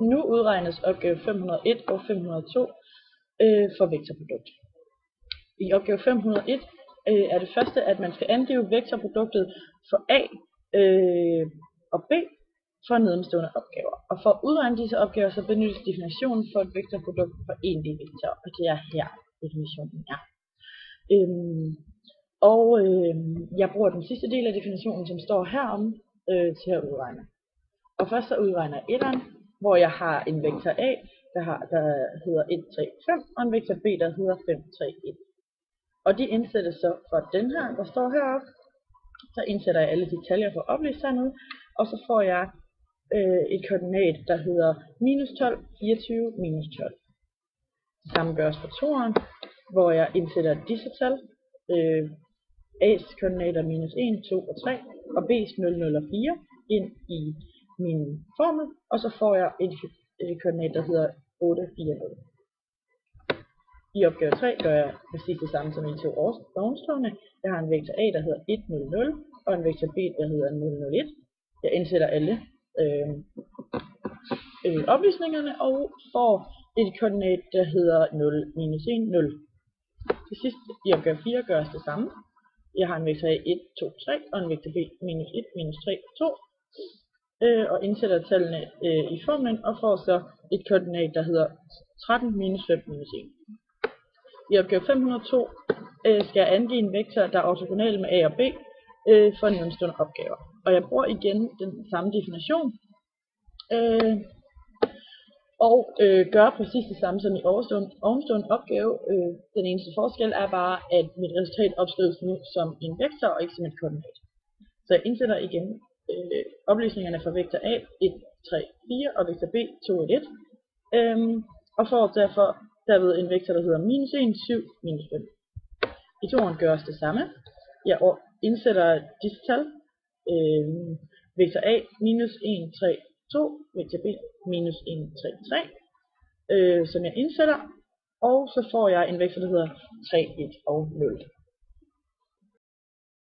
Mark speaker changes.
Speaker 1: Nu udregnes opgave 501 og 502 for vektorprodukt. I opgave 501 er det første, at man skal angive vektorproduktet for A og B for nedenstående opgaver. Og for at udregne disse opgaver, så benyttes definitionen for et vektorprodukt for egentlig vektor, og det er her definitionen er. Jeg bruger den sidste del af definitionen, som står herom, til at udregne. Og først så udregner jeg etteren, hvor jeg har en vektor A, der hedder 1, 3, 5, og en vektor B, der hedder 5, 3, 1. Og de indsættes så for den her, der står heroppe. Så indsætter jeg alle de detaljer for at oplyse hernede, og så får jeg et koordinat, der hedder minus 12, 24, minus 12. Det samme gøres for toeren, hvor jeg indsætter disse tal. A's koordinater minus 1, 2 og 3, og B's 0, 0 og 4 ind i min formel, og så får jeg et koordinat, der hedder 8, 4, 0. I opgave 3 gør jeg præcis det samme som i to ovenstående. Jeg har en vektor A, der hedder 1, 0, 0, og en vektor B, der hedder 0, 0, 1. Jeg indsætter alle oplysningerne og får et koordinat, der hedder 0, minus 1, 0. Til sidst i opgave 4 gøres det samme. Jeg har en vektor A 1, 2, 3 og en vektor B minus 1, minus 3, 2. Og indsætter tallene i formlen og får så et koordinat, der hedder 13, minus 5, minus 1. I opgave 502 skal jeg angive en vektor, der er ortogonal med A og B for nedenstående opgaver. Og jeg bruger igen den samme definition. Gør præcis det samme som i ovenstående opgave. Den eneste forskel er bare, at mit resultat opskrives nu som en vektor og ikke som et koordinat. Så jeg indsætter igen oplysningerne for vektor A 1, 3, 4 og vektor B 2, 1, 1. Og får derfor derved en vektor, der hedder minus 1, 7, minus 5. I toeren gøres det samme. Jeg indsætter disse tal. Vektor A minus 1, 3, 2, vektor B minus 1, 3, 3, som jeg indsætter, og så får jeg en vektor, der hedder 3, 1 og 0.